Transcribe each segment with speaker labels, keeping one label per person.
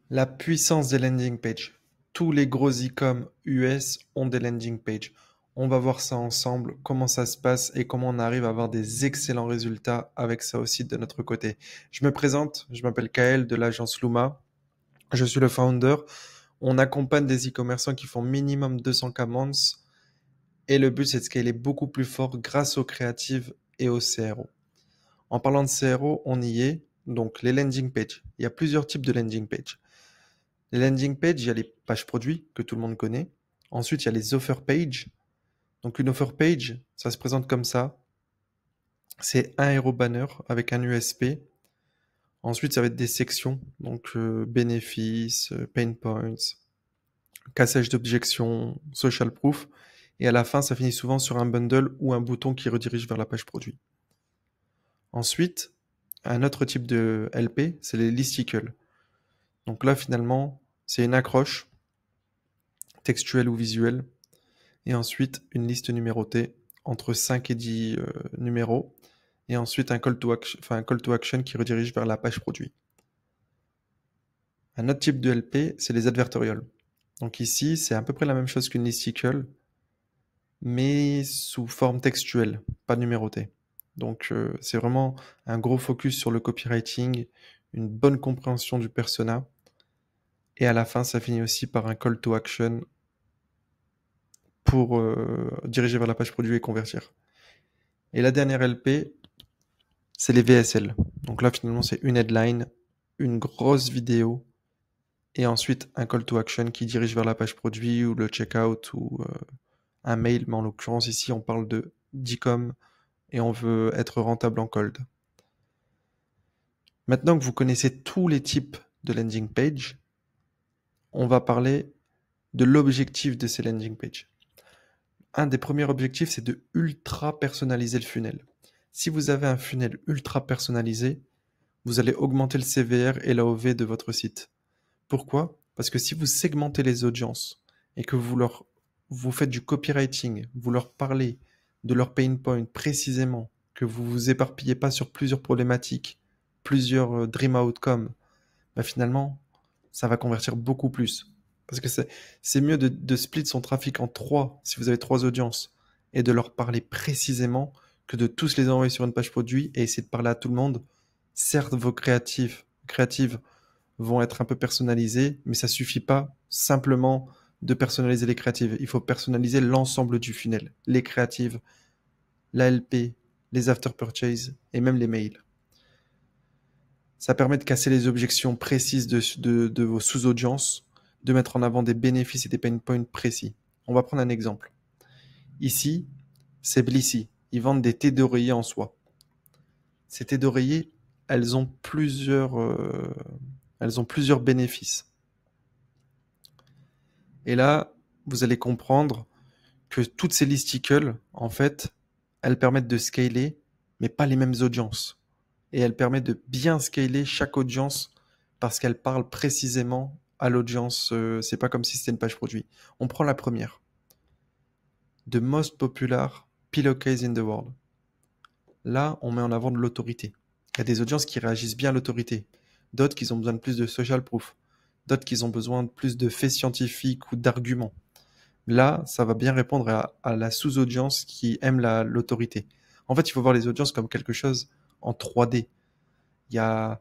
Speaker 1: La puissance des landing pages. Tous les gros e-com US ont des landing pages. On va voir ça ensemble, comment ça se passe et comment on arrive à avoir des excellents résultats avec ça aussi de notre côté. Je me présente, je m'appelle Kael de l'agence Luma. Je suis le founder. On accompagne des e-commerçants qui font minimum 200 commandes et le but c'est de scaler beaucoup plus fort grâce aux créatives et aux CRO. En parlant de CRO, on y est. Donc les landing pages. Il y a plusieurs types de landing pages. Les landing pages, il y a les pages produits que tout le monde connaît. Ensuite, il y a les offer pages. Donc une offer page, ça se présente comme ça. C'est un hero banner avec un USP. Ensuite, ça va être des sections, donc bénéfices, pain points, cassage d'objections, social proof. Et à la fin, ça finit souvent sur un bundle ou un bouton qui redirige vers la page produit. Ensuite, un autre type de LP, c'est les listicles. Donc là, finalement, c'est une accroche textuelle ou visuelle et ensuite une liste numérotée entre 5 et 10 numéros, et ensuite un call to action qui redirige vers la page produit. Un autre type de LP, c'est les advertorials. Donc ici, c'est à peu près la même chose qu'une listicle, mais sous forme textuelle, pas numérotée. Donc c'est vraiment un gros focus sur le copywriting, une bonne compréhension du persona, et à la fin, ça finit aussi par un call to action pour diriger vers la page produit et convertir. Et la dernière LP, c'est les VSL. Donc là, finalement, c'est une headline, une grosse vidéo, et ensuite un call to action qui dirige vers la page produit ou le checkout ou un mail. Mais en l'occurrence, ici, on parle de d'e-com et on veut être rentable en cold. Maintenant que vous connaissez tous les types de landing page, on va parler de l'objectif de ces landing pages. Un des premiers objectifs, c'est de ultra personnaliser le funnel. Si vous avez un funnel ultra personnalisé, vous allez augmenter le CVR et l'AOV de votre site. Pourquoi? Parce que si vous segmentez les audiences et que vous faites du copywriting, vous leur parlez de leur pain point précisément, que vous vous éparpillez pas sur plusieurs problématiques, plusieurs dream outcomes, bah finalement, ça va convertir beaucoup plus. Parce que c'est mieux de split son trafic en trois, si vous avez trois audiences, et de leur parler précisément que de tous les envoyer sur une page produit et essayer de parler à tout le monde. Certes, vos créatives vont être un peu personnalisées, mais ça suffit pas simplement de personnaliser les créatives. Il faut personnaliser l'ensemble du funnel, les créatives, la LP, les after purchase et même les mails. Ça permet de casser les objections précises de vos sous-audiences, de mettre en avant des bénéfices et des pain points précis. On va prendre un exemple. Ici, c'est Blissy. Ils vendent des thés d'oreiller en soie. Ces thés d'oreiller, elles ont plusieurs bénéfices. Et là, vous allez comprendre que toutes ces listicles, en fait, elles permettent de scaler, mais pas les mêmes audiences. Et elles permettent de bien scaler chaque audience parce qu'elles parlent précisément à l'audience. C'est pas comme si c'était une page produit. On prend la première. The most popular pillowcase in the world. Là, on met en avant de l'autorité. Il y a des audiences qui réagissent bien à l'autorité. D'autres qui ont besoin de plus de social proof. D'autres qui ont besoin de plus de faits scientifiques ou d'arguments. Là, ça va bien répondre à la sous-audience qui aime l'autorité. En fait, il faut voir les audiences comme quelque chose en 3D. Il y a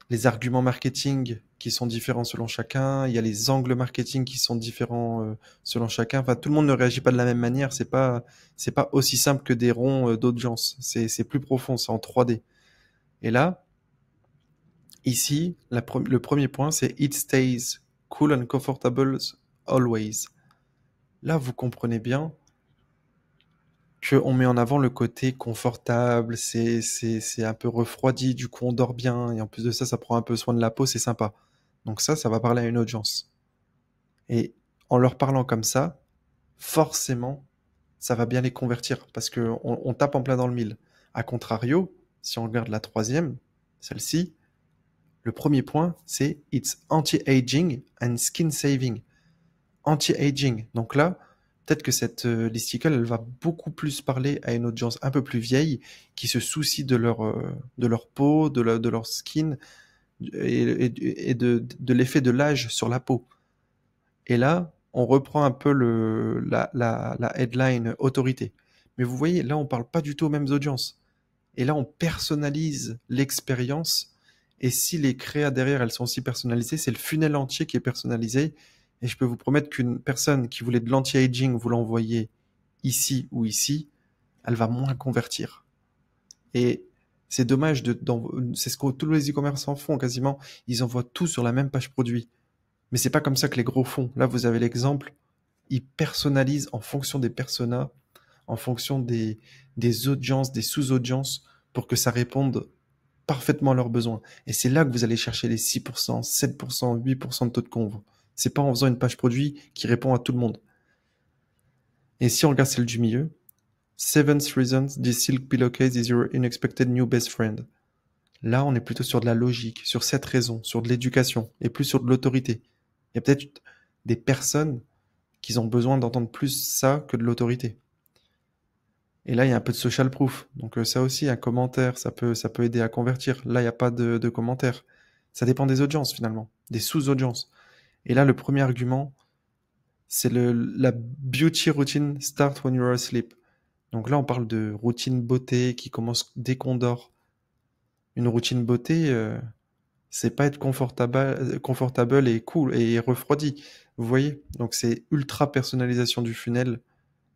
Speaker 1: les arguments marketing qui sont différents selon chacun, il y a les angles marketing qui sont différents selon chacun. Enfin, tout le monde ne réagit pas de la même manière. C'est pas aussi simple que des ronds d'audience. C'est plus profond, c'est en 3D. Et là, ici, le premier point, c'est It stays cool and comfortable always. Là, vous comprenez bien qu'on met en avant le côté confortable, c'est un peu refroidi, du coup on dort bien, et en plus de ça, ça prend un peu soin de la peau, c'est sympa. Donc ça va parler à une audience. Et en leur parlant comme ça, forcément, ça va bien les convertir, parce qu'on tape en plein dans le mille. A contrario, si on regarde la troisième, celle-ci, le premier point, c'est It's anti-aging and skin saving. Anti-aging. Donc là, peut-être que cette listicle, elle va beaucoup plus parler à une audience un peu plus vieille qui se soucie de leur peau, de leur skin, et de l'effet de l'âge sur la peau. Et là, on reprend un peu la headline autorité. Mais vous voyez, là, on parle pas du tout aux mêmes audiences. Et là, on personnalise l'expérience. Et si les créas derrière, elles sont aussi personnalisées, c'est le funnel entier qui est personnalisé. Et je peux vous promettre qu'une personne qui voulait de l'anti-aging, vous l'envoyez ici ou ici, elle va moins convertir. Et c'est dommage c'est ce que tous les e-commerçants font quasiment. Ils envoient tout sur la même page produit. Mais c'est pas comme ça que les gros font. Là, vous avez l'exemple. Ils personnalisent en fonction des personas, en fonction des audiences, des sous-audiences, pour que ça réponde parfaitement à leurs besoins. Et c'est là que vous allez chercher les 6%, 7%, 8% de taux de convert. C'est pas en faisant une page produit qui répond à tout le monde. Et si on regarde celle du milieu, 7 reasons this silk pillowcase is your unexpected new best friend. Là, on est plutôt sur de la logique, sur 7 raisons, sur de l'éducation, et plus sur de l'autorité. Il y a peut-être des personnes qui ont besoin d'entendre plus ça que de l'autorité. Et là, il y a un peu de social proof. Donc ça aussi, un commentaire, ça peut aider à convertir. Là, il n'y a pas de commentaire. Ça dépend des audiences finalement, des sous-audiences. Et là, le premier argument, c'est la beauty routine start when you're asleep. Donc là, on parle de routine beauté qui commence dès qu'on dort. Une routine beauté, c'est pas être confortable et cool et refroidi. Vous voyez? Donc c'est ultra personnalisation du funnel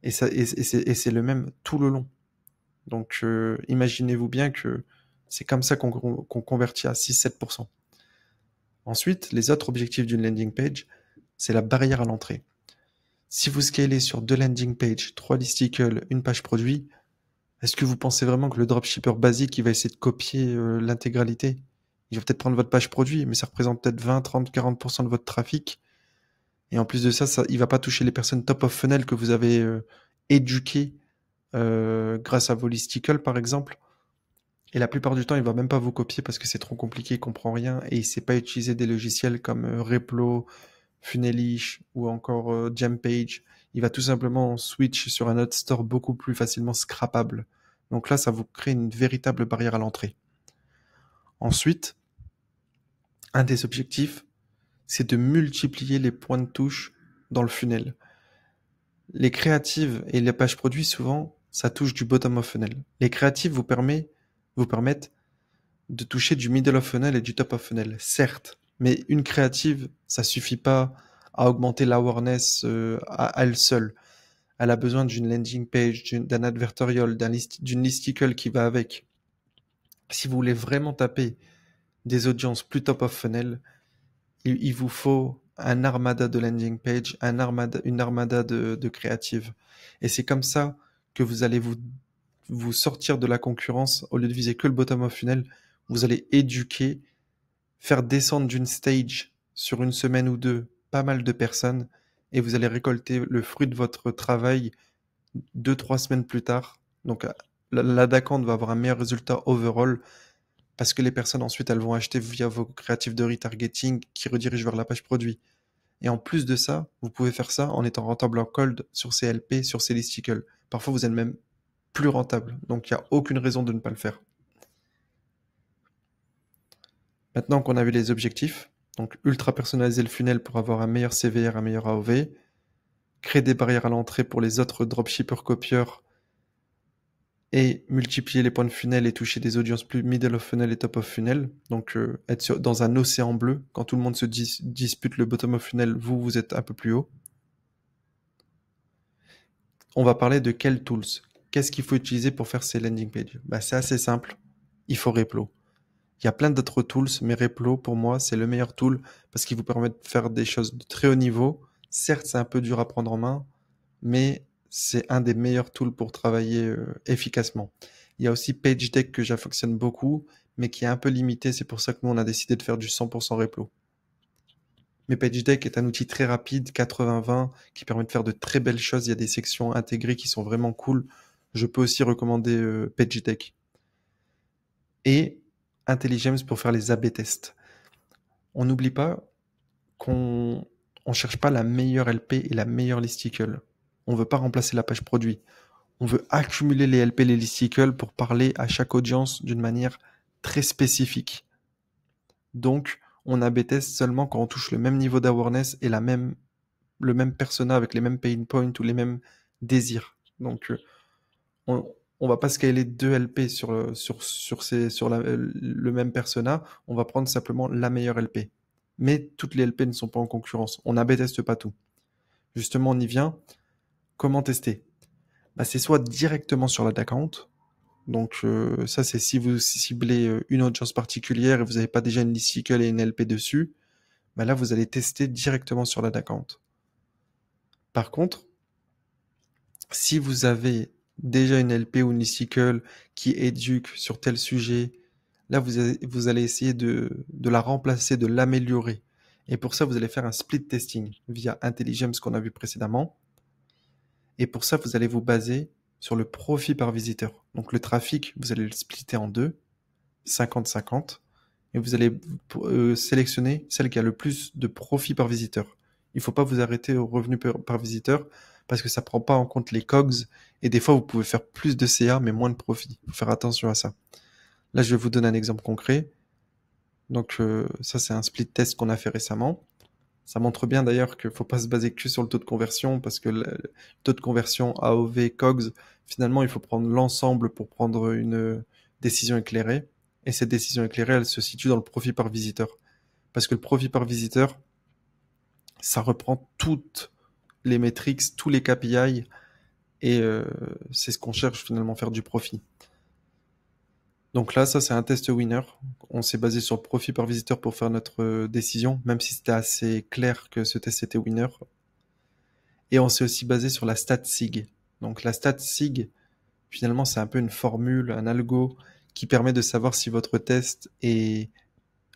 Speaker 1: et c'est le même tout le long. Donc imaginez-vous bien que c'est comme ça qu'on convertit à 6-7%. Ensuite, les autres objectifs d'une landing page, c'est la barrière à l'entrée. Si vous scalez sur 2 landing pages, 3 listicles, une page produit, est-ce que vous pensez vraiment que le dropshipper basique, il va essayer de copier l'intégralité? Il va peut-être prendre votre page produit, mais ça représente peut-être 20, 30, 40% de votre trafic. Et en plus de ça, il va pas toucher les personnes top of funnel que vous avez éduquées grâce à vos listicles, par exemple. Et la plupart du temps, il va même pas vous copier parce que c'est trop compliqué, il comprend rien et il sait pas utiliser des logiciels comme Replo, Funnelish ou encore Jampage. Il va tout simplement switch sur un autre store beaucoup plus facilement scrapable. Donc là, ça vous crée une véritable barrière à l'entrée. Ensuite, un des objectifs, c'est de multiplier les points de touche dans le funnel. Les créatives et les pages produits, souvent, ça touche du bottom of funnel. Les créatives vous permettent de toucher du middle of funnel et du top of funnel, certes. Mais une créative, ça suffit pas à augmenter l'awareness à elle seule. Elle a besoin d'une landing page, d'un advertorial, d'une listicle qui va avec. Si vous voulez vraiment taper des audiences plus top of funnel, il vous faut un armada de landing page, une armada de créatives. Et c'est comme ça que vous allez vous sortir de la concurrence. Au lieu de viser que le bottom of funnel, vous allez éduquer, faire descendre d'une stage sur une semaine ou deux pas mal de personnes et vous allez récolter le fruit de votre travail 2-3 semaines plus tard. Donc l'AD-account va avoir un meilleur résultat overall parce que les personnes ensuite elles vont acheter via vos créatifs de retargeting qui redirigent vers la page produit. Et en plus de ça, vous pouvez faire ça en étant rentable en cold sur ces LP, sur ces listicles. Parfois vous êtes même plus rentable. Donc il n'y a aucune raison de ne pas le faire. Maintenant qu'on a vu les objectifs, donc ultra personnaliser le funnel pour avoir un meilleur CVR, un meilleur AOV, créer des barrières à l'entrée pour les autres dropshippers copieurs et multiplier les points de funnel et toucher des audiences plus middle of funnel et top of funnel. Donc être dans un océan bleu, quand tout le monde se dispute le bottom of funnel, vous êtes un peu plus haut. On va parler de quels tools. Qu'est-ce qu'il faut utiliser pour faire ces landing pages? C'est assez simple, il faut Replo. Il y a plein d'autres tools, mais Replo, pour moi, c'est le meilleur tool parce qu'il vous permet de faire des choses de très haut niveau. Certes, c'est un peu dur à prendre en main, mais c'est un des meilleurs tools pour travailler efficacement. Il y a aussi PageDeck que j'affectionne beaucoup, mais qui est un peu limité. C'est pour ça que nous, on a décidé de faire du 100% Replo. Mais PageDeck est un outil très rapide, 80-20, qui permet de faire de très belles choses. Il y a des sections intégrées qui sont vraiment cool. Je peux aussi recommander PageDeck. Et Intelligems pour faire les A/B tests. On n'oublie pas qu'on ne cherche pas la meilleure LP et la meilleure listicle. On ne veut pas remplacer la page produit. On veut accumuler les LP et les listicles pour parler à chaque audience d'une manière très spécifique. Donc, on A/B test seulement quand on touche le même niveau d'awareness et le même persona avec les mêmes pain points ou les mêmes désirs. Donc, on va pas scaler 2 LP sur le même persona, on va prendre simplement la meilleure LP. Mais toutes les LP ne sont pas en concurrence. On A/B teste pas tout. Justement, on y vient. Comment tester? Bah, c'est soit directement sur l'ad account. Donc ça, c'est si vous ciblez une audience particulière et vous n'avez pas déjà une listicle et une LP dessus, bah là, vous allez tester directement sur l'ad account. Par contre, si vous avez déjà une LP ou une listicle qui éduque sur tel sujet, là, vous allez essayer de la remplacer, de l'améliorer. Et pour ça, vous allez faire un split testing via Intelligence qu'on a vu précédemment. Et pour ça, vous allez vous baser sur le profit par visiteur. Donc le trafic, vous allez le splitter en deux, 50-50, et vous allez sélectionner celle qui a le plus de profit par visiteur. Il ne faut pas vous arrêter au revenu par visiteur parce que ça ne prend pas en compte les COGS et des fois vous pouvez faire plus de CA mais moins de profit. Il faut faire attention à ça. Là, je vais vous donner un exemple concret. Donc ça, c'est un split test qu'on a fait récemment. Ça montre bien d'ailleurs qu'il ne faut pas se baser que sur le taux de conversion parce que le taux de conversion AOV, COGS, finalement, il faut prendre l'ensemble pour prendre une décision éclairée. Et cette décision éclairée, elle se situe dans le profit par visiteur. Parce que le profit par visiteur, ça reprend toutes les métriques, tous les KPI et c'est ce qu'on cherche finalement, faire du profit. Donc là, ça c'est un test winner. On s'est basé sur le profit par visiteur pour faire notre décision, même si c'était assez clair que ce test était winner. Et on s'est aussi basé sur la stat sig. Donc la stat sig, finalement, c'est un peu une formule, un algo qui permet de savoir si votre test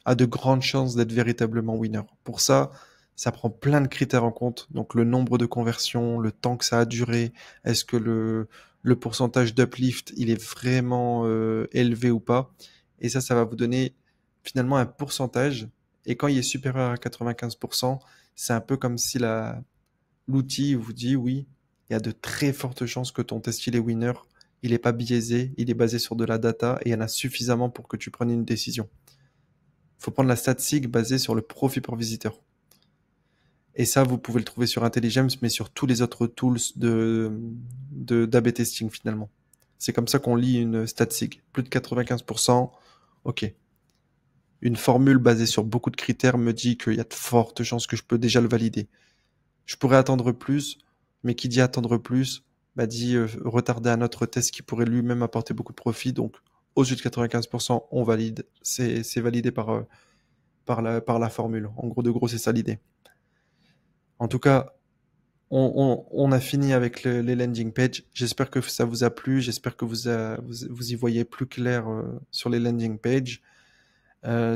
Speaker 1: a de grandes chances d'être véritablement winner. Pour ça, ça prend plein de critères en compte. Donc le nombre de conversions, le temps que ça a duré, est-ce que le pourcentage d'uplift, il est vraiment élevé ou pas. Et ça va vous donner finalement un pourcentage. Et quand il est supérieur à 95%, c'est un peu comme si l'outil vous dit oui, il y a de très fortes chances que ton test il est winner. Il n'est pas biaisé, il est basé sur de la data et il y en a suffisamment pour que tu prennes une décision. Il faut prendre la statistique basée sur le profit par visiteur. Et ça, vous pouvez le trouver sur Intelligence, mais sur tous les autres tools d'A/B testing finalement. C'est comme ça qu'on lit une statistique. Plus de 95%, ok. Une formule basée sur beaucoup de critères me dit qu'il y a de fortes chances que je peux déjà le valider. Je pourrais attendre plus, mais qui dit attendre plus, bah dit retarder un autre test qui pourrait lui-même apporter beaucoup de profit. Donc, au-dessus de 95%, on valide. C'est validé par la formule. En gros, de gros, c'est ça l'idée. En tout cas, on a fini avec les landing pages. J'espère que ça vous a plu. J'espère que vous y voyez plus clair sur les landing pages.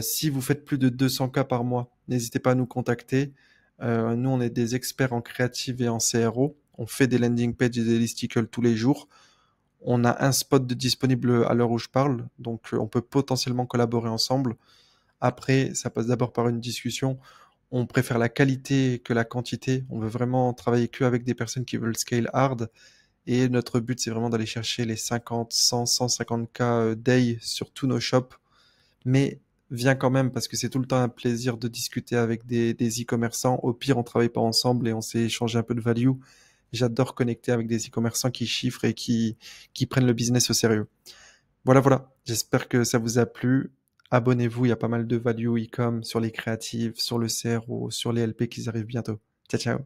Speaker 1: Si vous faites plus de 200 cas par mois, n'hésitez pas à nous contacter. Nous, on est des experts en créative et en CRO. On fait des landing pages et des listicles tous les jours. On a un spot de disponible à l'heure où je parle, donc on peut potentiellement collaborer ensemble. Après, ça passe d'abord par une discussion. On préfère la qualité que la quantité. On veut vraiment travailler que avec des personnes qui veulent scale hard. Et notre but, c'est vraiment d'aller chercher les 50, 100, 150K day sur tous nos shops. Mais viens quand même parce que c'est tout le temps un plaisir de discuter avec des e-commerçants. Au pire, on travaille pas ensemble et on s'est échangé un peu de value. J'adore connecter avec des e-commerçants qui chiffrent et qui prennent le business au sérieux. Voilà. J'espère que ça vous a plu. Abonnez-vous, il y a pas mal de value e-com sur les créatives, sur le CRO, sur les LP qui arrivent bientôt. Ciao.